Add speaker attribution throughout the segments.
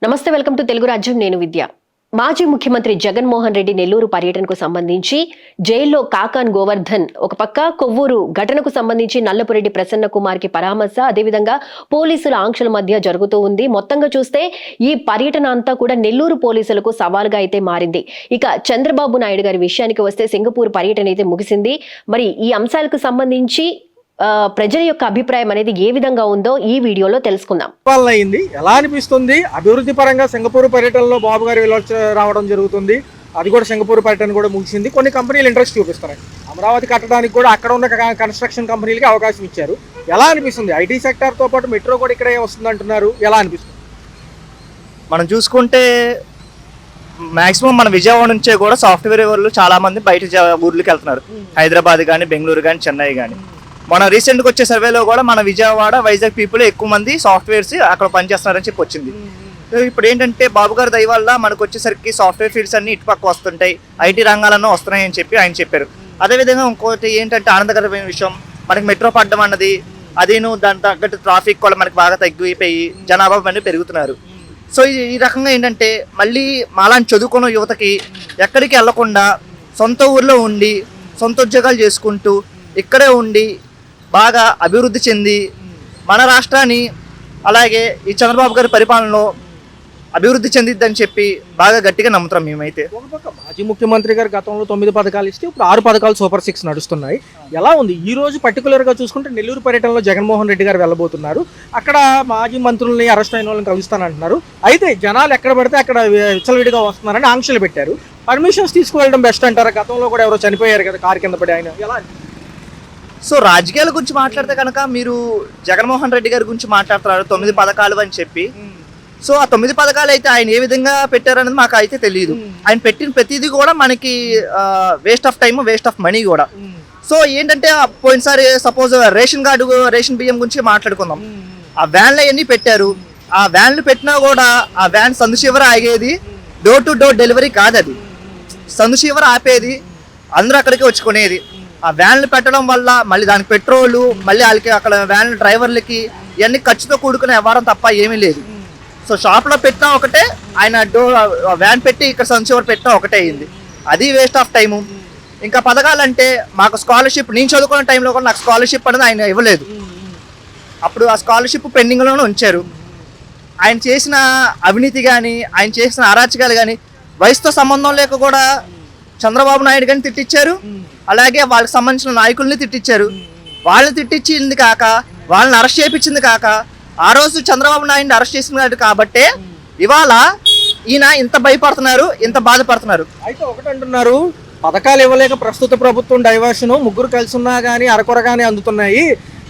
Speaker 1: నమస్తే, welcome to Telugu రాజ్యం. నేను విద్య. మాజీ ముఖ్యమంత్రి జగన్మోహన్ రెడ్డి నెల్లూరు పర్యటనకు సంబంధించి జైల్లో కాకాన్ గోవర్ధన్ ఒక పక్క, కొవ్వూరు ఘటనకు సంబంధించి నల్లపురెడ్డి ప్రసన్న కుమార్ కి పరామర్శ, అదేవిధంగా పోలీసుల ఆంక్షల మధ్య జరుగుతూ ఉంది. మొత్తంగా చూస్తే ఈ పర్యటన అంతా కూడా నెల్లూరు పోలీసులకు సవాల్గా అయితే మారింది. ఇక చంద్రబాబు నాయుడు గారి విషయానికి వస్తే సింగపూర్ పర్యటన అయితే ముగిసింది. మరి ఈ అంశాలకు సంబంధించి ప్రజల యొక్క అభిప్రాయం అనేది ఏ విధంగా ఉందో ఈ వీడియోలో తెలుసుకుందాం.
Speaker 2: అయింది ఎలా అనిపిస్తుంది? అభివృద్ధి పరంగా సింగపూర్ పర్యటనలో బాబు గారి రావడం జరుగుతుంది. అది కూడా సింగపూర్ పర్యటన కూడా ముగిసింది. కొన్ని కంపెనీలు ఇంట్రెస్ట్ చూపిస్తున్నాయి. అమరావతి కట్టడానికి కూడా అక్కడ ఉన్న కన్స్ట్రక్షన్ కంపెనీలకి అవకాశం ఇచ్చారు. ఎలా అనిపిస్తుంది? ఐటీ సెక్టార్తో పాటు మెట్రో కూడా ఇక్కడే వస్తుంది అంటున్నారు. ఎలా అనిపిస్తుంది?
Speaker 3: మనం చూసుకుంటే మాక్సిమం మన విజయవాడ నుంచే కూడా సాఫ్ట్వేర్ వాళ్ళు చాలా మంది బయట ఊర్లకు వెళ్తున్నారు. హైదరాబాద్ కానీ, బెంగళూరు కానీ, చెన్నై కానీ. మన రీసెంట్గా వచ్చే సర్వేలో కూడా మన విజయవాడ, వైజాగ్ పీపుల్ ఎక్కువ మంది సాఫ్ట్వేర్స్ అక్కడ పనిచేస్తున్నారని చెప్పి వచ్చింది. ఇప్పుడు ఏంటంటే బాబు గారి దయ వల్ల మనకు వచ్చేసరికి సాఫ్ట్వేర్ ఫీల్డ్స్ అన్ని ఇటుపక్క వస్తుంటాయి, ఐటీ రంగాలన్నీ వస్తున్నాయి అని చెప్పి ఆయన చెప్పారు. అదేవిధంగా ఇంకోటి ఏంటంటే ఆనందకరమైన విషయం, మనకి మెట్రో పడ్డం అన్నది అదేను దాని తగ్గట్టు ట్రాఫిక్ కూడా మనకి బాగా తగ్గిపోయి జనాభా అనేది పెరుగుతున్నారు. సో ఈ రకంగా ఏంటంటే మళ్ళీ మాలాంటి చదువుకున్న యువతకి ఎక్కడికి వెళ్లకుండా సొంత ఊర్లో ఉండి సొంత ఉద్యోగాలు చేసుకుంటూ ఇక్కడే ఉండి బాగా అభివృద్ధి చెంది మన రాష్ట్రాన్ని అలాగే ఈ చంద్రబాబు గారి పరిపాలనలో అభివృద్ధి చెందిద్దని చెప్పి బాగా గట్టిగా నమ్ముతాం మేమైతే.
Speaker 2: మాజీ ముఖ్యమంత్రి గారు గతంలో 9 పథకాలు ఇస్తే ఇప్పుడు 6 పథకాలు సూపర్ 6 నడుస్తున్నాయి. ఎలా ఉంది ఈ రోజు పర్టికులర్గా చూసుకుంటే? నెల్లూరు పర్యటనలో జగన్మోహన్ రెడ్డి గారు వెళ్ళబోతున్నారు. అక్కడ మాజీ మంత్రుల్ని, అరెస్ట్ అయిన వాళ్ళని కలుస్తానంటున్నారు. అయితే జనాలు ఎక్కడ పడితే అక్కడ విచ్చలవిడిగా వస్తున్నారని ఆంక్షలు పెట్టారు. పర్మిషన్స్ తీసుకువెళ్ళడం బెస్ట్ అంటారా? గతంలో కూడా ఎవరో చనిపోయారు కదా కారు కింద పడి, ఆయన ఎలా?
Speaker 3: సో రాజకీయాల గురించి మాట్లాడితే కనుక మీరు జగన్మోహన్ రెడ్డి గారి గురించి మాట్లాడుతున్నారు 9 పథకాలు అని చెప్పి. సో ఆ 9 పథకాలు అయితే ఆయన ఏ విధంగా పెట్టారనేది మాకు అయితే తెలియదు. ఆయన పెట్టిన ప్రతిదీ కూడా మనకి waste of time, waste of money కూడా. సో ఏంటంటే పోయినసారి సపోజ్ రేషన్ కార్డు, రేషన్ బియ్యం గురించి మాట్లాడుకుందాం. ఆ వ్యాన్లు అవన్నీ పెట్టారు. ఆ వ్యాన్లు పెట్టినా కూడా ఆ వ్యాన్ సందుశివర ఆగేది, డోర్ టు డోర్ డెలివరీ కాదు. అది సందుశివర ఆపేది, అందరూ అక్కడికి వచ్చుకునేది. ఆ వ్యాన్లు పెట్టడం వల్ల మళ్ళీ దానికి పెట్రోలు, మళ్ళీ వాళ్ళకి అక్కడ వ్యాన్ డ్రైవర్లకి ఇవన్నీ ఖర్చుతో కూడుకునే వ్యవహారం తప్ప ఏమీ లేదు. సో షాప్లో పెట్టినా ఒకటే, ఆయన వ్యాన్ పెట్టి ఇక్కడ సంచివర్ పెట్టినా ఒకటే అయింది. అది వేస్ట్ ఆఫ్ టైము. ఇంకా పథకాలంటే మాకు స్కాలర్షిప్, నేను చదువుకున్న టైంలో కూడా నాకు స్కాలర్షిప్ అనేది ఆయన ఇవ్వలేదు. అప్పుడు ఆ స్కాలర్షిప్ పెండింగ్లోనే ఉంచారు. ఆయన చేసిన అవినీతి కానీ, ఆయన చేసిన అరాచకాలు కానీ వయసుతో సంబంధం లేక కూడా చంద్రబాబు నాయుడు కానీ తిట్టించారు. అలాగే వాళ్ళకి సంబంధించిన నాయకుల్ని తిట్టించారు. వాళ్ళని తిట్టించింది కాక, వాళ్ళని అరెస్ట్ చేయించింది కాక, ఆ రోజు చంద్రబాబు నాయుడిని అరెస్ట్ చేసింది కాబట్టే ఇవాళ ఈయన ఇంత భయపడుతున్నారు, ఇంత బాధపడుతున్నారు.
Speaker 2: అయితే ఒకటి అంటున్నారు, పథకాలు ఇవ్వలేక ప్రస్తుత ప్రభుత్వం డైవర్షన్, ముగ్గురు కలిసి ఉన్నా కానీ అరకొరగానే అందుతున్నాయి.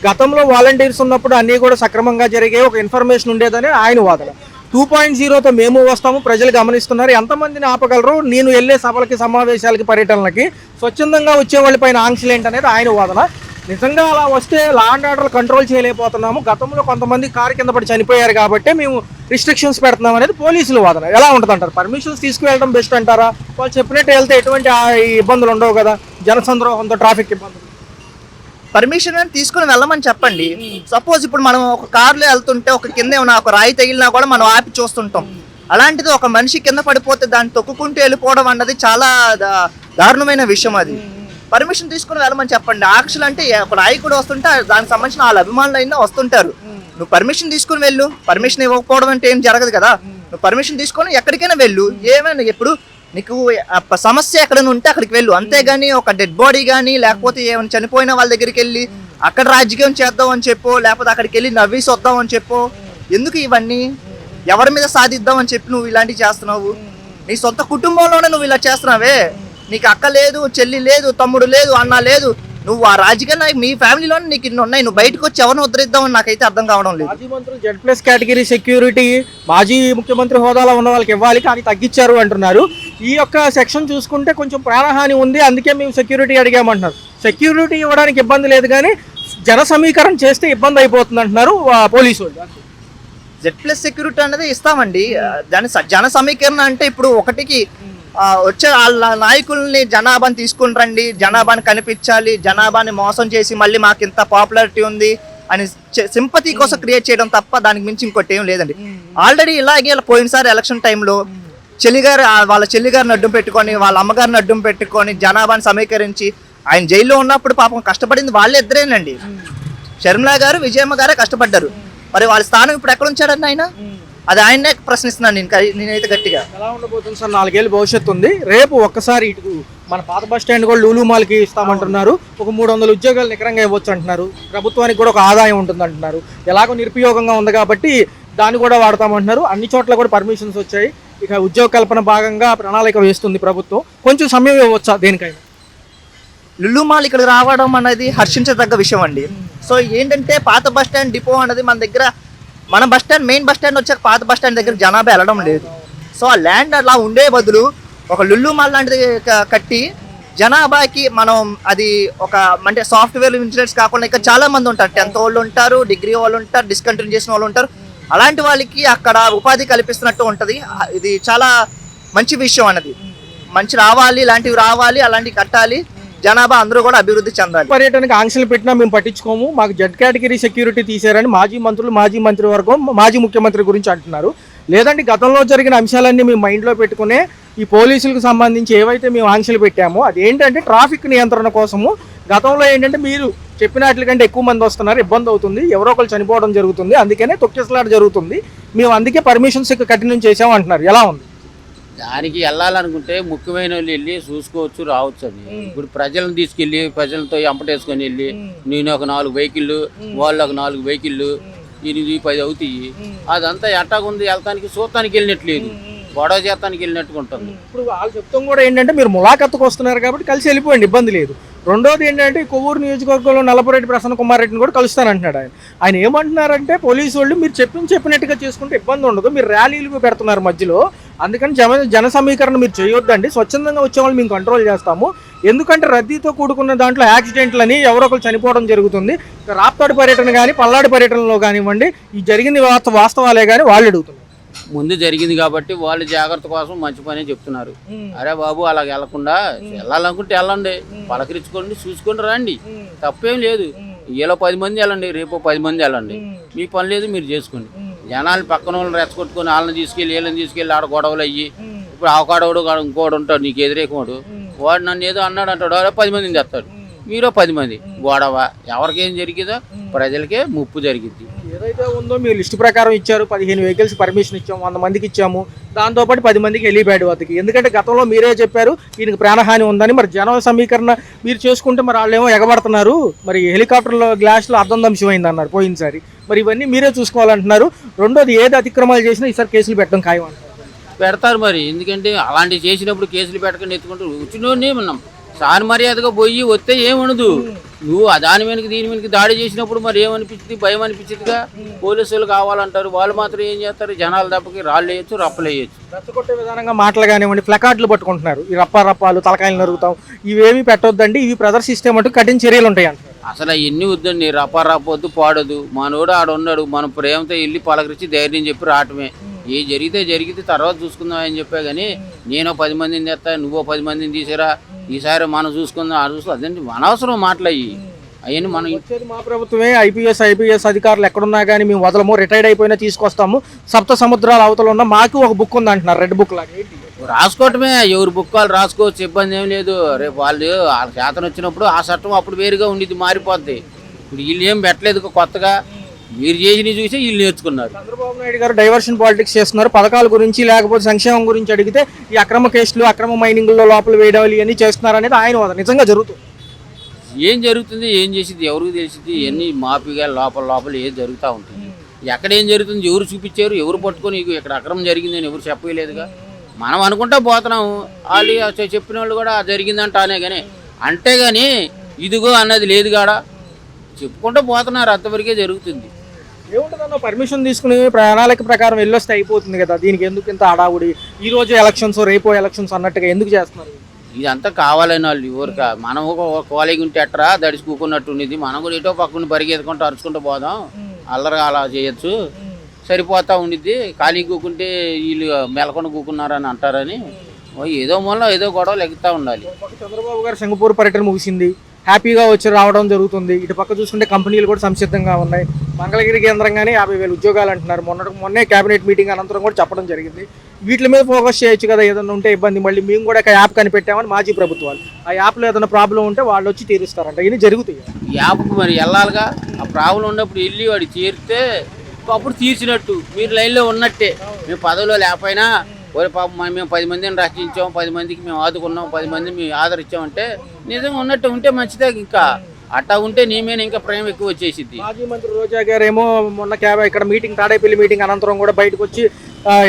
Speaker 2: గతంలో వాలంటీర్స్ ఉన్నప్పుడు అన్నీ కూడా సక్రమంగా జరిగే ఒక ఇన్ఫర్మేషన్ ఉండేదని ఆయన వాదన. 2.0తో మేము వస్తాము, ప్రజలు గమనిస్తున్నారు, ఎంతమందిని ఆపగలరు, నేను వెళ్ళే సభలకి, సమావేశాలకి, పర్యటనలకి స్వచ్ఛందంగా వచ్చే వాళ్ళపైన ఆంక్షలు ఏంటనేది ఆయన వాదన. నిజంగా అలా వస్తే లా అండ్ ఆర్డర్ కంట్రోల్ చేయలేకపోతున్నాము, గతంలో కొంతమంది కారు కింద పడి చనిపోయారు కాబట్టి మేము రిస్ట్రిక్షన్స్ పెడుతున్నాం అనేది పోలీసులు వాదన. ఎలా ఉంటుంది అంటారు? పర్మిషన్స్ తీసుకువెళ్ళడం బెస్ట్ అంటారా? వాళ్ళు చెప్పినట్టు వెళ్తే ఎటువంటి ఇబ్బందులు ఉండవు కదా, జనసంద్రోహంతో, ట్రాఫిక్ ఇబ్బందులు?
Speaker 3: పర్మిషన్ అని తీసుకుని వెళ్ళమని చెప్పండి. సపోజ్ ఇప్పుడు మనం ఒక కార్లో వెళ్తుంటే ఒక కింద ఏమైనా ఒక రాయి తగిలినా కూడా మనం ఆపి చూస్తుంటాం. అలాంటిది ఒక మనిషి కింద పడిపోతే దాన్ని తొక్కుకుంటూ వెళ్ళిపోవడం అన్నది చాలా దారుణమైన విషయం. అది పర్మిషన్ తీసుకుని వెళ్ళమని చెప్పండి. ఆంక్షలు అంటే ఒక నాయకుడు వస్తుంటే దానికి సంబంధించిన వాళ్ళ అభిమానులు అయినా వస్తుంటారు. నువ్వు పర్మిషన్ తీసుకుని వెళ్ళు. పర్మిషన్ ఇవ్వకపోవడం అంటే ఏం జరగదు కదా. నువ్వు పర్మిషన్ తీసుకొని ఎక్కడికైనా వెళ్ళు. ఏమైనా ఇప్పుడు నీకు సమస్య ఎక్కడైనా ఉంటే అక్కడికి వెళ్ళు, అంతేగాని ఒక డెడ్ బాడీ కానీ లేకపోతే ఏమైనా చనిపోయిన వాళ్ళ దగ్గరికి వెళ్ళి అక్కడ రాజకీయం చేద్దాం అని చెప్పో, లేకపోతే అక్కడికి వెళ్ళి నవ్వేసి వద్దాం అని చెప్పో, ఎందుకు ఇవన్నీ? ఎవరి మీద సాధిద్దాం అని చెప్పి నువ్వు ఇలాంటివి చేస్తున్నావు? నీ సొంత కుటుంబంలోనే నువ్వు ఇలా చేస్తున్నావే. నీకు అక్క లేదు, చెల్లి లేదు, తమ్ముడు లేదు, అన్న లేదు, నువ్వు ఆ రాజకీయ నాయకు మీ ఫ్యామిలీలోనే నీకు ఇన్ని ఉన్నాయి. నువ్వు బయటకు వచ్చి ఎవరిని ఉద్ధరిద్దామని నాకైతే అర్థం కావడం లేదు.
Speaker 2: మాజీ మంత్రులు Z+ కేటగిరీ సెక్యూరిటీ మాజీ ముఖ్యమంత్రి హోదాలో ఉన్న వాళ్ళకి ఇవ్వాలి, కానీ తగ్గించారు అంటున్నారు. ఈ యొక్క సెక్షన్ చూసుకుంటే కొంచెం ప్రాణహాని ఉంది, అందుకే మేము సెక్యూరిటీ అడిగామంటున్నారు. సెక్యూరిటీ ఇవ్వడానికి ఇబ్బంది లేదు, కానీ జన సమీకరణ చేస్తే ఇబ్బంది అయిపోతుంది అంటున్నారు పోలీసు.
Speaker 3: Z+ సెక్యూరిటీ అనేది ఇస్తామండి. దాని జన సమీకరణ అంటే ఇప్పుడు ఒకటికి వచ్చే వాళ్ళ నాయకుల్ని జనాభాని తీసుకుని రండి, జనాభాని కనిపించాలి, జనాభాని మోసం చేసి మళ్ళీ మాకు ఇంత పాపులారిటీ ఉంది, అని సింపతి కోసం క్రియేట్ చేయడం తప్ప దానికి మించి ఇంకోటి ఏం లేదండి. ఆల్రెడీ ఇలాగే పోయినసారి ఎలక్షన్ టైంలో వాళ్ళ చెల్లిగారిని అడ్డం పెట్టుకొని వాళ్ళ అమ్మగారిని అడ్డం పెట్టుకొని జనాభాని సమీకరించి ఆయన జైల్లో ఉన్నప్పుడు పాపం కష్టపడింది వాళ్ళే ఇద్దరేనండి. షర్మిలా గారు విజయమ్మ గారే కష్టపడ్డారు. మరి వాళ్ళ స్థానం ఇప్పుడు ఎక్కడ ఉంచాడండి ఆయన? అది ఆయన్నే ప్రశ్నిస్తున్నాను నేనైతే గట్టిగా.
Speaker 2: ఎలా ఉండబోతుంది సార్? 4 ఏళ్ళ భవిష్యత్తు ఉంది. రేపు ఒక్కసారి ఇటు మన పాత బస్ స్టాండ్ కూడా లూలు మాల్కి ఇస్తామంటున్నారు. ఒక 300 ఉద్యోగాలు నికరంగా ఇవ్వచ్చు అంటున్నారు. ప్రభుత్వానికి కూడా ఒక ఆదాయం ఉంటుంది అంటున్నారు. ఎలాగో నిరుపయోగంగా ఉంది కాబట్టి దాన్ని కూడా వాడతామంటున్నారు. అన్ని చోట్ల కూడా పర్మిషన్స్ వచ్చాయి. ఇక ఉద్యోగ కల్పన భాగంగా ప్రణాళిక వేస్తుంది ప్రభుత్వం. కొంచెం సమయం ఇవ్వచ్చా దేనికైనా?
Speaker 3: లులు మాల్ ఇక్కడ రావడం అనేది హర్షించదగ్గ విషయం అండి. సో ఏంటంటే పాత బస్ స్టాండ్ డిపో అనేది మన దగ్గర, మన bus stand main bus stand వచ్చాక పాత బస్ స్టాండ్ దగ్గర జనాభా వెళ్ళడం లేదు. సో ఆ ల్యాండ్ అలా ఉండే బదులు ఒక లుల్లు మాల్ లాంటిది కట్టి జనాభాకి మనం అది ఒక అంటే సాఫ్ట్వేర్ ఇంజనీర్స్ కాకుండా ఇంకా చాలా మంది ఉంటారు. 10th వాళ్ళు ఉంటారు, డిగ్రీ వాళ్ళు ఉంటారు, డిస్కంటిన్యూ చేసిన వాళ్ళు ఉంటారు. అలాంటి వాళ్ళకి అక్కడ ఉపాధి కల్పిస్తున్నట్టు ఉంటుంది. ఇది చాలా మంచి విషయం అన్నది. మంచి రావాలి, ఇలాంటివి రావాలి, అలాంటివి కట్టాలి. జనాభా అందరూ కూడా అభివృద్ధి చెందాలి.
Speaker 2: పర్యటనకు ఆంక్షలు పెట్టినా మేము పట్టించుకోము, మాకు జెడ్ కేటగిరీ సెక్యూరిటీ తీసారని మాజీ మంత్రులు, మాజీ మంత్రివర్గం, మాజీ ముఖ్యమంత్రి గురించి అంటున్నారు. లేదంటే గతంలో జరిగిన అంశాలన్నీ మేము మైండ్లో పెట్టుకునే ఈ పోలీసులకు సంబంధించి ఏవైతే మేము ఆంక్షలు పెట్టామో అదేంటంటే ట్రాఫిక్ నియంత్రణ కోసము. గతంలో ఏంటంటే మీరు చెప్పినట్ల కంటే ఎక్కువ మంది వస్తున్నారు, ఇబ్బంది అవుతుంది, ఎవరో ఒకరు చనిపోవడం జరుగుతుంది, అందుకనే తొక్కిసలాట జరుగుతుంది, మేము అందుకే పర్మిషన్స్ కఠినం చేసాము అంటున్నారు. ఎలా ఉంది?
Speaker 4: దానికి వెళ్ళాలనుకుంటే ముఖ్యమైన వాళ్ళు వెళ్ళి చూసుకోవచ్చు, రావచ్చు అని. ఇప్పుడు ప్రజలను తీసుకెళ్ళి ప్రజలతో ఎంపటేసుకొని వెళ్ళి నేను ఒక 4 వెహికల్లు, వాళ్ళు ఒక 4 వెహికల్లు, 8, 10 అవుతాయి. అదంతా ఎట్టాగుంది, వెళ్తానికి చూడటానికి వెళ్ళినట్లేదు, గొడవ చేస్తానికి వెళ్ళినట్టుగా ఉంటుంది.
Speaker 2: ఇప్పుడు వాళ్ళు చెప్తాం కూడా ఏంటంటే మీరు ములాఖత్తుకు వస్తున్నారు కాబట్టి కలిసి వెళ్ళిపోయింది, ఇబ్బంది లేదు. రెండోది ఏంటంటే కొవ్వూరు నియోజకవర్గంలో నల్లపురెడ్డి ప్రసన్న కుమార్ రెడ్డిని కూడా కలుస్తానంటున్నాడు ఆయన ఏమంటున్నారంటే పోలీసు వాళ్ళు మీరు చెప్పినట్టుగా చేసుకుంటే ఇబ్బంది ఉండదు, మీరు ర్యాలీలు పెడుతున్నారు మధ్యలో, అందుకని జన సమీకరణ మీరు చేయొద్దండి, స్వచ్ఛందంగా వచ్చే వాళ్ళు మేము కంట్రోల్ చేస్తాము, ఎందుకంటే రద్దీతో కూడుకున్న దాంట్లో యాక్సిడెంట్లని ఎవరో ఒకరు చనిపోవడం జరుగుతుంది. రాప్తాడు పర్యటన కానీ పల్నాడు పర్యటనలో కానివ్వండి ఈ జరిగింది వాస్తవాలే కానీ వాళ్ళు అడుగుతున్నారు.
Speaker 4: ముందు జరిగింది కాబట్టి వాళ్ళు జాగ్రత్త కోసం మంచి పనే చెప్తున్నారు. అరే బాబు అలా వెళ్లకుండా వెళ్ళాలనుకుంటే వెళ్ళండి, పలకరించుకోండి, చూసుకొని రండి, తప్పేం లేదు. ఇలా 10 మంది వెళ్ళండి, రేపు 10 మంది వెళ్ళండి, మీ పని లేదు మీరు చేసుకోండి. జనాలు పక్కన వాళ్ళని రెచ్చగొట్టుకొని వాళ్ళని తీసుకెళ్ళి వీళ్ళని తీసుకెళ్ళి ఆడ గొడవలు అయ్యి ఇప్పుడు ఆకాడోడు ఇంకోడు ఉంటాడు నీకు ఎదురేకోడు, వాడు నన్ను ఏదో అన్నాడు అంటాడు, 10 మందిని తెస్తాడు, మీరు 10 మంది గొడవ, ఎవరికేం జరిగిందో ప్రజలకే ముప్పు జరిగింది.
Speaker 2: ఏదైతే ఉందో మీరు లిస్టు ప్రకారం ఇచ్చారు, 15 వెహికల్స్ పర్మిషన్ ఇచ్చాము, 100 మందికి ఇచ్చాము, దాంతోపాటు 10 మందికి హెలీప్యాడ్ వద్దకి, ఎందుకంటే గతంలో మీరే చెప్పారు దీనికి ప్రాణహాని ఉందని. మరి జన సమీకరణ మీరు చేసుకుంటే మరి వాళ్ళు ఏమో ఎగబడుతున్నారు, మరి హెలికాప్టర్లో గ్లాస్లో అర్థం దంశమైంది అన్నారు పోయినసారి, మరి ఇవన్నీ మీరే చూసుకోవాలంటున్నారు. రెండోది ఏది అతిక్రమాలు చేసినా ఈసారి కేసులు పెట్టడం ఖాయం అంటారు.
Speaker 4: పెడతారు మరి, ఎందుకంటే అలాంటివి చేసినప్పుడు కేసులు పెట్టకుండా ఎత్తుకుంటూ వచ్చినోనే ఉన్నాం. సాని మర్యాదగా పోయి వస్తే ఏమనదు, నువ్వు దాని వెనక్కి దీని వెనక్కి దాడి చేసినప్పుడు మరి ఏమనిపించింది, భయం అనిపించిందిగా. పోలీసులు కావాలంటారు, వాళ్ళు మాత్రం ఏం చేస్తారు, జనాల దెబ్బకి రాళ్ళు వేయచ్చు, రప్పలు వేయచ్చు.
Speaker 2: రెచ్చగొట్టే విధానంగా మాటలు కానివ్వండి, ప్లకార్డులు పట్టుకుంటున్నారు, ఈ రప్పాలు తలకాయలు నరుగుతాం, ఇవేమీ పెట్టొద్దండి, ఇవి ప్రదర్శిస్తే మటు కఠిన చర్యలు ఉంటాయి అంటారు.
Speaker 4: అసలు అవన్నీ వద్దండి, రప్పొద్దు పాడొద్దు, మనోడు ఆడున్నాడు, మనం ప్రేమతో వెళ్ళి పలకరించి ధైర్యం చెప్పి రావటమే. ఏ జరిగితే తర్వాత చూసుకుందాం అని చెప్పా కానీ నేను 10 మందిని తెస్తా, నువ్వు 10 మందిని తీసిరా, ఈసారి మనం చూసుకుందాం అదండి అనవసరం మాటలయ్యి. అవన్నీ మనం
Speaker 2: వచ్చేది మా ప్రభుత్వమే, ఐపీఎస్ అధికారులు ఎక్కడున్నా కానీ మేము వదలము, రిటైర్డ్ అయిపోయినా తీసుకొస్తాము, 7 సముద్రాల అవతల ఉన్న మాకు ఒక బుక్ ఉంది అంటున్నారు, రెడ్ బుక్ లాగా.
Speaker 4: రాసుకోవటమే, ఎవరు బుక్ వాళ్ళు రాసుకోవచ్చు, ఇబ్బంది ఏం లేదు. రేపు వాళ్ళ శాతం వచ్చినప్పుడు ఆ చట్టం అప్పుడు వేరుగా ఉండిద్ది, మారిపోద్ది. ఇప్పుడు వీళ్ళు ఏం పెట్టలేదు కొత్తగా, మీరు చేసి చూసి వీళ్ళు నేర్చుకున్నారు.
Speaker 2: చంద్రబాబు నాయుడు గారు డైవర్షన్ పాలిటిక్స్ చేస్తున్నారు, పథకాల గురించి లేకపోతే సంక్షేమం గురించి అడిగితే ఈ అక్రమ కేసులు, అక్రమ మైనింగ్లో లోపల వేయడం ఇవన్నీ చేస్తున్నారు అనేది ఆయన వాదన. నిజంగా జరుగుతుంది?
Speaker 4: ఏం జరుగుతుంది, ఏం చేసింది ఎవరికి తెలిసింది, ఇవన్నీ మాఫీగా లోపల ఏం జరుగుతూ ఉంటుంది. ఎక్కడేం జరుగుతుంది ఎవరు చూపించారు, ఎవరు పట్టుకొని ఇక్కడ అక్రమం జరిగిందని ఎవరు చెప్పలేదుగా. మనం అనుకుంటా పోతున్నాము, వాళ్ళు చెప్పిన వాళ్ళు కూడా జరిగిందంటానే కానీ అంటే కానీ ఇదిగో అన్నది లేదు కాడ, చెప్పుకుంటూ పోతున్నారు, అంతవరకే జరుగుతుంది.
Speaker 2: ఏముంటుందన్న పర్మిషన్ తీసుకుని ప్రణాళిక ప్రకారం వెళ్ళొస్తే అయిపోతుంది కదా, దీనికి ఎందుకు ఇంత హడావుడి, ఈ రోజు ఎలక్షన్స్ రేపో ఎలక్షన్స్ అన్నట్టుగా ఎందుకు చేస్తున్నారు?
Speaker 4: ఇదంతా కావాలని వాళ్ళు ఎవరిక, మనం ఒక కోలిగి ఉంటే ఎట్రా దడిచి కూకున్నట్టు ఉండేది, మనం కూడా ఎటో పక్కన పరిగెత్తుకుంటూ అరుచుకుంటూ పోదాం, అల్లరిగా అలా చేయొచ్చు, సరిపోతూ ఉండిద్ది. ఖాళీ కూకుంటే వీళ్ళు మెలకొని కూకున్నారని అంటారని ఏదో మూల ఏదో గొడవలు ఎగుతూ ఉండాలి.
Speaker 2: చంద్రబాబు గారు సింగపూర్ పర్యటన ముగిసింది, హ్యాపీగా వచ్చి రావడం జరుగుతుంది. ఇటు పక్క చూసుకుంటే కంపెనీలు కూడా సంసిద్ధంగా ఉన్నాయి. మంగళగిరి కేంద్రంగానే 50,000 ఉద్యోగాలు అంటున్నారు. మొన్నే కేబినెట్ మీటింగ్ అనంతరం కూడా చెప్పడం జరిగింది. వీటి మీద ఫోకస్ చేయొచ్చు కదా, ఏదైనా ఉంటే ఇబ్బంది. మళ్ళీ మేము కూడా ఒక యాప్ కనిపెట్టామని మాజీ ప్రభుత్వాలు, ఆ యాప్లో ఏదైనా ప్రాబ్లం ఉంటే వాళ్ళు వచ్చి తీరుస్తారంట. ఇవి జరుగుతాయి.
Speaker 4: యాప్కు మరి వెళ్ళాలిగా, ఆ ప్రాబ్లం ఉన్నప్పుడు వెళ్ళి వాడు చేరితే అప్పుడు తీర్చినట్టు, మీరు లైన్లో ఉన్నట్టే. మేము పదవిలో లేకపోయినా ఒరే పాపం మేము 10 మందిని రక్షించాం, 10 మందికి మేము ఆదుకున్నాం, 10 మందిని మేము ఆదరించామంటే నిజంగా ఉన్నట్టు ఉంటే మంచిదే. ఇంకా అట్టా ఉంటే నీ మీద ఇంకా ప్రేమ ఎక్కువ వచ్చేసిద్ది.
Speaker 2: మాజీ మంత్రి రోజా గారు ఏమో మొన్న ఇక్కడ మీటింగ్, తాడేపల్లి మీటింగ్ అనంతరం కూడా బయటకు వచ్చి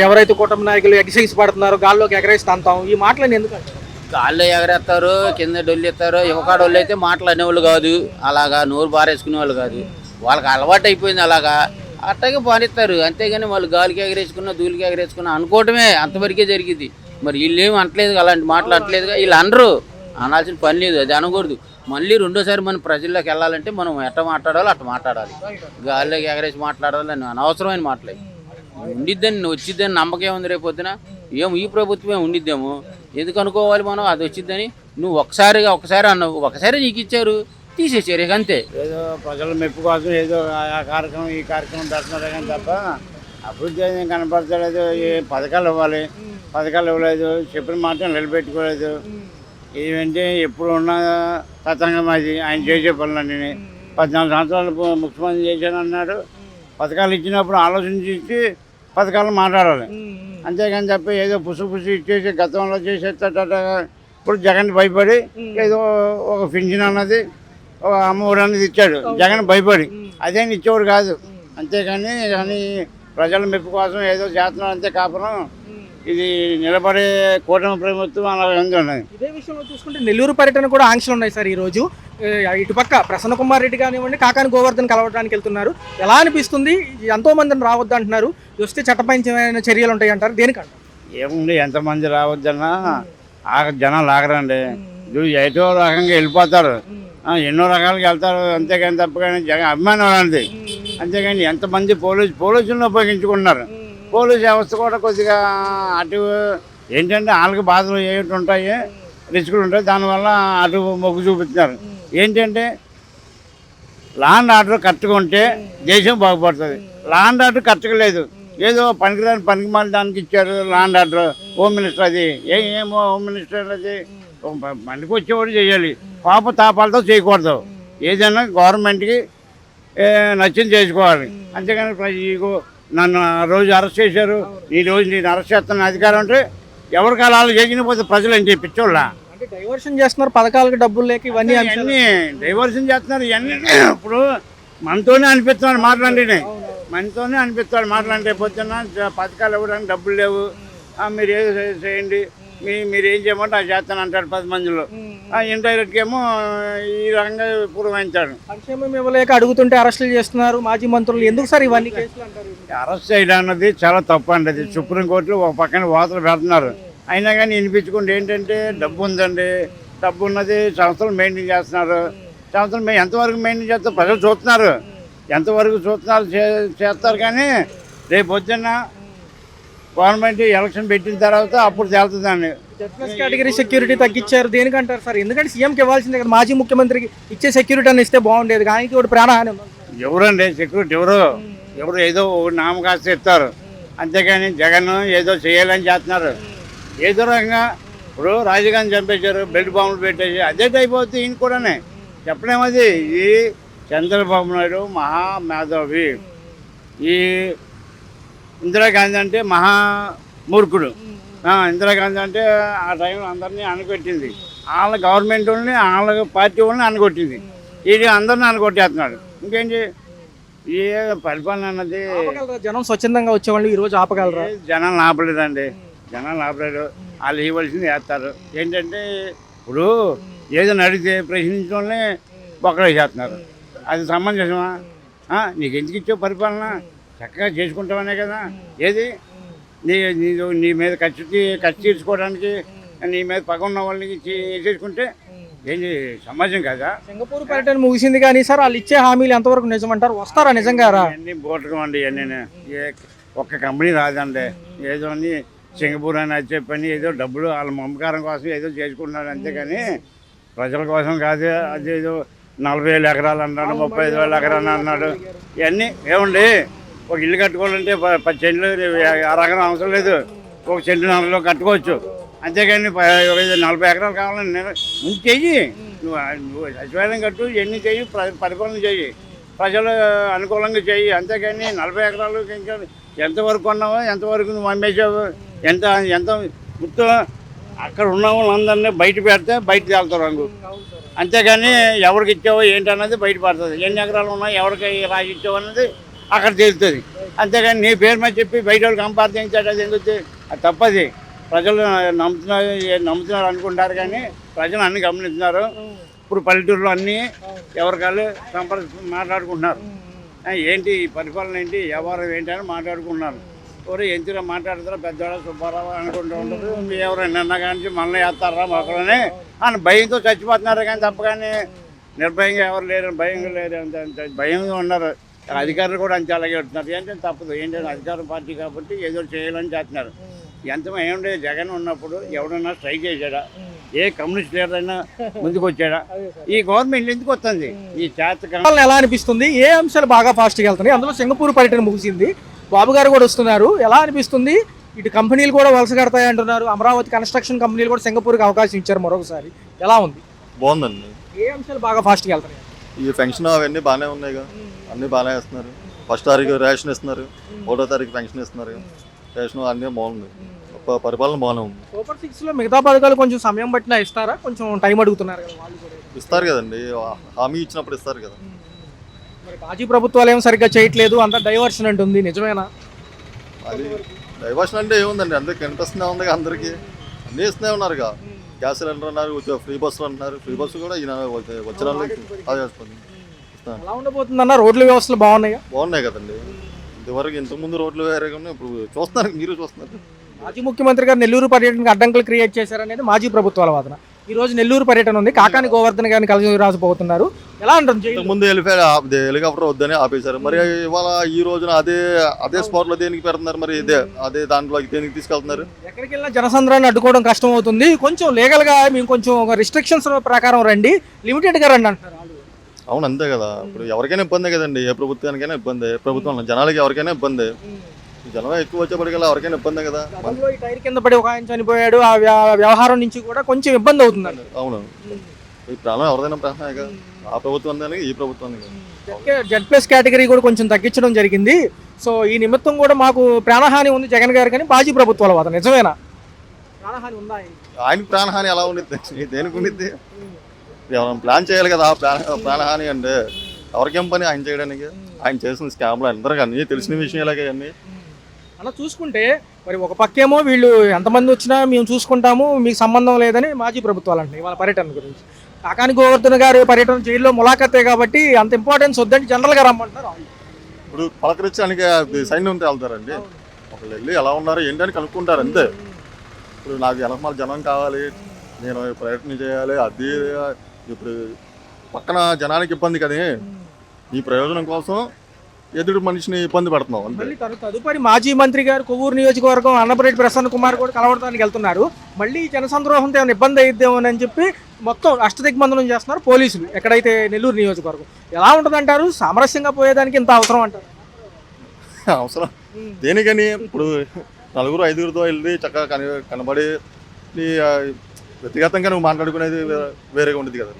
Speaker 2: ఎవరైతే కూటమి నాయకులు ఎక్సైజ్ పడుతున్నారో గాల్లోకి ఎగరేసి అంతాం, ఈ మాటలని ఎందుకంటే
Speaker 4: గాల్లో ఎగరేస్తారు, కింద డొల్లు ఎత్తారు. యువకాడ వాళ్ళు అయితే మాటలు అనేవాళ్ళు కాదు, అలాగా నోరు బారేసుకునే వాళ్ళు కాదు. వాళ్ళకి అలవాటు అయిపోయింది అలాగా, అట్టగే పానిస్తారు. అంతేగాని వాళ్ళు గాలికి ఎగరేసుకున్నా దూలికి ఎగరేసుకున్నా అనుకోవటమే, అంతవరకే జరిగింది. మరి వీళ్ళు ఏమి అనట్లేదు, అలాంటి మాటలు అనట్లేదుగా. వీళ్ళు అనరు, అనాల్సిన పని లేదు, అది అనకూడదు. మళ్ళీ రెండోసారి మనం ప్రజల్లోకి వెళ్ళాలంటే మనం ఎట్ట మాట్లాడాలో అట్ట మాట్లాడాలి. గాలిలోకి ఎగరేసి మాట్లాడాలి అని అనవసరమైన మాటలే. ఉండిద్దని వచ్చిద్దని నమ్మకం ఉంది. రేపు పొద్దున ఏం ఈ ప్రభుత్వమే ఉండిద్దేమో, ఎందుకు అనుకోవాలి మనం అది వచ్చిద్దని? నువ్వు ఒకసారి అన్నావు, ఒకసారి నీకు ఇచ్చారు, తీసేసారు, ఇక అంతే.
Speaker 5: ఏదో ప్రజల మెప్పు కోసం ఏదో ఆ కార్యక్రమం ఈ కార్యక్రమం పెడుతున్నారు కానీ తప్ప అభివృద్ధి ఏం కనపడతలేదు. ఏ పథకాలు ఇవ్వాలి, పథకాలు ఇవ్వలేదు, చెప్పిన మాట నిలబెట్టుకోలేదు. ఏమంటే ఎప్పుడు ఉన్న తతంగం అది. ఆయన చేసే పనులన్నీ 14 సంవత్సరాలు ముఖ్యమంత్రి చేశానన్నాడు. పథకాలు ఇచ్చినప్పుడు ఆలోచించి పథకాలు మాట్లాడాలి, అంతేగాని చెప్పి ఏదో పుసు ఇచ్చేసి గతంలో చేసేటట్ట. ఇప్పుడు జగన్ భయపడి ఏదో ఒక పింఛన్ అన్నది, ఒక అమ్మఒడి అనేది ఇచ్చాడు జగన్ భయపడి, అదేమి ఇచ్చేవాడు కాదు. కానీ ప్రజల మెప్పు కోసం ఏదో చేస్తున్నాడు అంతే. కాపురం ఇది నిలబడే కూటమి ప్రభుత్వం అలా ఉంది.
Speaker 2: ఇదే విషయంలో చూసుకుంటే నెల్లూరు పర్యటన కూడా ఆంక్షలు ఉన్నాయి సార్. ఈరోజు ఇటుపక్క ప్రసన్న కుమార్ రెడ్డి కానివ్వండి, కాకాని గోవర్ధన్ కలవడానికి వెళ్తున్నారు. ఎలా అనిపిస్తుంది? ఎంతో మందిని రావద్దు అంటున్నారు, వస్తే చట్టపరమైన చర్యలు ఉంటాయి అంటారు, దేనికంటారు?
Speaker 5: ఏముంది, ఎంతమంది రావద్దన్నా జనాలు ఆగరండి. ఏదో రకంగా వెళ్ళిపోతారు, ఎన్నో రకాలుగా వెళ్తారు, అంతేగాని తప్పగాని జగన్ అభిమానం అలాంటిది. అంతేగాని ఎంతమంది పోలీసులను ఉపయోగించుకుంటున్నారు. పోలీసు వ్యవస్థ కూడా కొద్దిగా అటు ఏంటంటే వాళ్ళకి బాధలు ఏమిటి ఉంటాయి, రిస్కులు ఉంటాయి, దానివల్ల అటు మొగ్గు చూపుతున్నారు. ఏంటంటే లా అండ్ ఆర్డర్ కరెక్ట్గా ఉంటే దేశం బాగుపడుతుంది. లా అండ్ ఆర్డర్ కరెక్ట్గా లేదు, ఏదో పనికి మాలి దానికి ఇచ్చారు law and order. Home minister అది ఏమో హోమ్ మినిస్టర్ అది పనికి వచ్చేవాడు చేయాలి, పాప తాపాలతో చేయకూడదు. ఏదైనా గవర్నమెంట్కి నచ్చింది చేసుకోవాలి, అంతేగాని నన్ను ఆ రోజు అరెస్ట్ చేశారు, ఈ రోజు నేను అరెస్ట్ చేస్తున్న అధికారం అంటే ఎవరికి అలా చేయకపోతే ప్రజలు అని చెప్పించోళ్ళ.
Speaker 2: అంటే డైవర్షన్ చేస్తున్నారు, పథకాలకు డబ్బులు లేక ఇవన్నీ
Speaker 5: డైవర్షన్ చేస్తున్నారు. ఇవన్నీ ఇప్పుడు మనతోనే అనిపిస్తున్నాడు మాట్లాడితే పొద్దున్న పథకాలు ఇవ్వడానికి డబ్బులు లేవు, మీరు ఏదో చేయండి, మీరు ఏం చేయమంటే అది చేస్తాను అంటాడు 10 మందిలో. ఇండైరెక్ట్ ఏమో ఈ రకంగా పురమాయించాడు.
Speaker 2: సంక్షేమం ఇవ్వలేక అడుగుతుంటే అరెస్టులు చేస్తున్నారు మాజీ మంత్రులు, ఎందుకు సార్ ఇవన్నీ కేసులు అంటారు?
Speaker 5: అరెస్ట్ చేయడం అన్నది చాలా తప్పు అండి. అది సుప్రీంకోర్టులో ఒక పక్కన వార్తలు పెడుతున్నారు. అయినా కానీ వినిపించుకుంటే ఏంటంటే డబ్బు ఉందండి, డబ్బు ఉన్నది, సంస్థలు మెయింటైన్ చేస్తున్నారు. సంస్థలు ఎంతవరకు మెయింటైన్ చేస్తారు ప్రజలు చూస్తున్నారు, ఎంతవరకు చేస్తారు. కానీ రేపు పొద్దున్న గవర్నమెంట్ ఎలక్షన్ పెట్టిన తర్వాత అప్పుడు తేలుతుందండి.
Speaker 2: జడ్ప్లస్ కేటగిరీ సెక్యూరిటీ తగ్గించారు, దేనికంటారు సార్? ఎందుకంటే సీఎంకి ఇవ్వాల్సిందే కదా, మాజీ ముఖ్యమంత్రికి ఇచ్చే సెక్యూరిటీ అని ఇస్తే బాగుండేది. కానీ కూడా ప్రాణహాని
Speaker 5: ఎవరండి సెక్యూరిటీ? ఎవరు ఏదో నామకాస్త ఇస్తారు, అంతేగాని జగన్ ఏదో చేయాలని చేస్తున్నారు. ఏదో రకంగా ఇప్పుడు రాజీవ్ గాంధీ చంపేశారు, బెల్ట్ బాంబులు పెట్టేసి అదే టైప్ అవుతుంది. ఈయన కూడానే చెప్పలేమది. ఈ చంద్రబాబు నాయుడు మహా మేధావి, ఈ ఇందిరాగాంధీ అంటే మహా మూర్ఖుడు. ఇందిరాగాంధీ అంటే ఆ టైంలో అందరినీ అనగొట్టింది, వాళ్ళ గవర్నమెంట్ వాళ్ళని వాళ్ళ పార్టీ వాళ్ళని అనగొట్టింది. ఇది అందరిని అనగొట్టేస్తున్నాడు. ఇంకేంటి ఏ పరిపాలన అన్నది.
Speaker 2: జనం స్వచ్ఛందంగా వచ్చేవాళ్ళు ఈరోజు ఆపగలరా?
Speaker 5: జనాలు ఆపలేదండి, జనాలు ఆపలేరు. వాళ్ళు ఇవ్వాల్సింది వేస్తారు. ఏంటంటే ఇప్పుడు ఏదైనా అడిగితే ప్రశ్నించడం వాళ్ళని బొక్కలు చేస్తున్నారు. అది సమంజసమా? నీకు ఎందుకు ఇచ్చావు పరిపాలన? చక్కగా చేసుకుంటామనే కదా. ఏది నీ మీద ఖర్చు తీర్చుకోవడానికి నీ మీద పగ ఉన్న వాళ్ళకి చేసుకుంటే ఏంటి సమాజం కదా.
Speaker 2: సింగపూర్ పర్యటన ముగిసింది కానీ సార్ వాళ్ళు ఇచ్చే హామీలు ఎంతవరకు నిజమంటారు? వస్తారా నిజంగా?
Speaker 5: అన్నీ బోటకం అండి. అన్నీ ఒక్క కంపెనీ రాదండి. ఏదో అని సింగపూర్ అని అది చెప్పని ఏదో డబ్బులు వాళ్ళ మమకారం కోసం ఏదో చేసుకుంటున్నారు, అంతేగాని ప్రజల కోసం కాదు. అది ఏదో 40,000 ఎకరాలు అన్నాడు, 35,000 ఎకరాలు అన్నాడు. ఇవన్నీ ఏమండి, ఒక ఇల్లు కట్టుకోవాలంటే 10 సెంట్లు అరగడం అవసరం లేదు, 1 సెంటు 4లో కట్టుకోవచ్చు. అంతేగాని 40 ఎకరాలు కావాలని నేను ముందు చెయ్యి, నువ్వు సచివాలయం కట్టు, ఇవన్నీ చెయ్యి, పరిపాలన చెయ్యి, ప్రజలు అనుకూలంగా చెయ్యి. అంతేగాని 40 ఎకరాలు ఇంకా ఎంతవరకు కొన్నావో, ఎంతవరకు నువ్వు అమ్మేసావు, ఎంత ఎంత మొత్తం అక్కడ ఉన్న వాళ్ళందరినీ బయట పెడితే బయట తేలుతారు రంగు. అంతేగాని ఎవరికి ఇచ్చావో ఏంటి అన్నది బయట పడుతుంది. ఎన్ని ఎకరాలు ఉన్నాయో ఎవరికి రాసి ఇచ్చావు అన్నది అక్కడ తేలుతుంది. అంతేగాని నీ పేరు మీద చెప్పి బయట వాళ్ళకి సంపాదించాడు, అది ఎందుకు? అది తప్పది. ప్రజలు నమ్ముతున్నారు అనుకుంటారు, కానీ ప్రజలు అన్ని గమనిస్తున్నారు. ఇప్పుడు పల్లెటూరులో అన్నీ ఎవరికాళ్ళు మాట్లాడుకుంటున్నారు. ఏంటి ఈ పరిపాలన, ఏంటి వ్యవహారం ఏంటి అని మాట్లాడుకుంటున్నారు. ఎవరు ఎంతగా మాట్లాడతారో పెద్దవాళ్ళ సుబ్బారావు అనుకుంటూ ఉంటారు. ఎవరైనా కానీ మళ్ళీ వేస్తారా మొక్కలని అని భయంతో చచ్చిపోతున్నారు. కానీ తప్ప కానీ నిర్భయంగా ఎవరు లేరు, భయంగా లేరు, అంత భయంగా ఉన్నారు. అధికారులు కూడా అంతే అలాగే ఉంటున్నారు. ఏంటంటే తప్పదు, ఏంటంటే అధికార పార్టీ కాబట్టి ఏదో చేయాలని చేస్తున్నారు. ఎంత ఏముండే జగన్ ఉన్నప్పుడు ఎవడన్నా స్ట్రైక్ చేశాడా? ఏ కమ్యూనిస్ట్ లీడర్ అయినా ముందుకు వచ్చాడా? ఈ గవర్నమెంట్ ఎందుకు వస్తుంది? ఈ చేత
Speaker 2: ఎలా అనిపిస్తుంది? ఏ అంశాలు బాగా ఫాస్ట్గా వెళ్తున్నాయి? అందులో సింగపూర్ పర్యటన ముగిసింది, బాబు గారు కూడా వస్తున్నారు. ఎలా అనిపిస్తుంది? ఇటు కంపెనీలు కూడా వలస కడతాయి అంటున్నారు. అమరావతి కన్స్ట్రక్షన్ కంపెనీలు కూడా సింగపూర్కి అవకాశం ఇచ్చారు మరొకసారి. ఎలా ఉంది?
Speaker 6: బాగుందండి.
Speaker 2: ఏ అంశాలు బాగా ఫాస్ట్గా వెళ్తున్నాయి?
Speaker 6: ఈ పెన్షన్ అవన్నీ బాగానే ఉన్నాయి కదా, అన్నీ బాగానే ఇస్తున్నారు. 1వ తారీఖు రేషన్ ఇస్తున్నారు, 1వ తారీఖు పెన్షన్ ఇస్తున్నారు. రేషన్ అన్నీ బాగుంది, పరిపాలన బాగానే ఉంది.
Speaker 2: సూపర్ 6లో మిగతా పథకాలు కొంచెం సమయం పట్టినా ఇస్తారా? కొంచెం టైం అడుగుతున్నారు కదా వాళ్ళు కూడా.
Speaker 6: ఇస్తారు కదండి, హామీ ఇచ్చినప్పుడు ఇస్తారు కదా.
Speaker 2: మరి మాజీ ప్రభుత్వాలు ఏమో సరిగ్గా చేయట్లేదు, అంతా డైవర్షన్ అంటుంది, నిజమేనా?
Speaker 6: అది డైవర్షన్ అంటే ఏముందండి, అందరికి కనిపిస్తూనే ఉంది కదా, అందరికీ అన్నీ ఇస్తూనే ఉన్నారు కదా. గ్యాస్ సిలిండర్ అన్నారు, ఫ్రీ బస్సులు అంటున్నారు. ఫ్రీ బస్సు కూడా ఈయన వచ్చిన వాళ్ళకి అదే వస్తుంది.
Speaker 2: ఎలా ఉండబోతుందన్న? రోడ్ల వ్యవస్థలు బాగున్నాయా?
Speaker 6: బాగున్నాయి కదండి. ఇంతకుముందు రోడ్లు వేరే ఉన్నాయి, ఇప్పుడు చూస్తున్నారు, మీరు చూస్తున్నారు.
Speaker 2: మాజీ ముఖ్యమంత్రి గారు నెల్లూరు పర్యటనకు అడ్డంకులు క్రియేట్ చేశారనేది మాజీ ప్రభుత్వాల వాదన. ఈ రోజు నెల్లూరు పర్యటన ఉంది, కాకాని గోవర్ధన్ గారిని కలిసి రాసిపోతున్నారు. ఎలా అంటుంది?
Speaker 6: ముందు హెలికాప్టర్ వద్దని ఆపేశారు, మరి ఇవాళ ఈ రోజున అదే స్పాట్ లో దేనికి పెడుతున్నారు? మరి అదే దాంట్లో దేనికి తీసుకెళ్తున్నారు?
Speaker 2: ఎక్కడికి వెళ్ళినా జనసంద్రాన్ని అడ్డుకోవడం కష్టం అవుతుంది. కొంచెం లీగల్ గా మేము కొంచెం రిస్ట్రిక్షన్స్ ప్రకారం రండి, లిమిటెడ్ గా రండి అంటున్నారు.
Speaker 6: అవును, అంతే కదా. ఇప్పుడు ఎవరికైనా ఇబ్బందే కదండి, ఏ ప్రభుత్వానికైనా ఇబ్బంది. ప్రభుత్వం జనాలకి ఎవరికైనా ఇబ్బంది, జనం ఎక్కువ వచ్చేప్పటికల్లా ఎవరికైనా ఇబ్బందే కదా.
Speaker 2: ఈ టైర్ కింద పడి ఒక ఆయన చనిపోయాడు, ఆ వ్యవహారం నుంచి కూడా కొంచెం ఇబ్బంది అవుతుందండి.
Speaker 6: అవును, ఈ ప్రాణం ఎవరిదైనా ప్రాణమే కదా, ఆ ప్రభుత్వానికి ఈ ప్రభుత్వానికి.
Speaker 2: Z+ కేటగిరీ కూడా కొంచెం తగ్గించడం జరిగింది. సో ఈ నిమిత్తం కూడా మాకు ప్రాణహాని ఉంది జగన్ గారు, కానీ మాజీ ప్రభుత్వాల వాదన నిజమేనా? ప్రాణహాని ఉందా?
Speaker 6: ఆయనకి ప్రాణహాని ఎలా ఉండిద్ది? దేనికి ఉండిద్ది? ఎవరైనా ప్లాన్ చేయాలి కదా ప్రాణహాని అంటే. ఎవరికేం పని ఆయన చేయడానికి? ఆయన చేసిన స్కామ్లు అందరికీ అన్నీ తెలిసిన విషయాలే అన్నీ.
Speaker 2: అలా చూసుకుంటే మరి ఒక పక్కేమో వీళ్ళు ఎంతమంది వచ్చినా మేము చూసుకుంటాము, మీకు సంబంధం లేదని మాజీ ప్రభుత్వాలు అంటున్నాయి వాళ్ళ పర్యటన గురించి. కాకాని గోవర్ధన్ గారి పర్యటన జైల్లో ములాఖతే కాబట్టి అంత ఇంపార్టెన్స్ వద్దని జనరల్గా రమ్మంటారు.
Speaker 6: ఇప్పుడు పలకరించడానికి సైన్యంతో వెళ్తారండి, ఒకళ్ళు వెళ్ళి ఎలా ఉన్నారు ఏంటని కనుక్కుంటారు అంతే. ఇప్పుడు నాకు వెనకమాల జనం కావాలి, నేను ప్రయత్నం చేయాలి, అది ఇప్పుడు పక్కన జనానికి ఇబ్బంది కదా, నీ ప్రయోజనం కోసం ఎదుటి మనిషిని ఇబ్బంది పెడుతున్నావు అంతే.
Speaker 2: తదుపరి మాజీ మంత్రి గారు కొవ్వూరు నియోజకవర్గం అన్నపరెడ్డి ప్రసన్న కుమార్ కూడా కలవడానికి వెళ్తున్నారు. మళ్ళీ జనసంద్రోహంతో ఏమైనా ఇబ్బంది అయిద్దేమోనని చెప్పి మొత్తం అష్టదిగ్బంధనం చేస్తున్నారు పోలీసులు ఎక్కడైతే నెల్లూరు నియోజకవర్గం. ఎలా ఉంటుందంటారు? సామరస్యంగా పోయేదానికి ఇంత అవసరం అంటారు?
Speaker 6: అవసరం దేనికని? ఇప్పుడు 4-5తో వెళ్ళి చక్కగా కనబడి వ్యక్తిగతంగా నువ్వు మాట్లాడుకునేది వేరేగా ఉండేది కదా.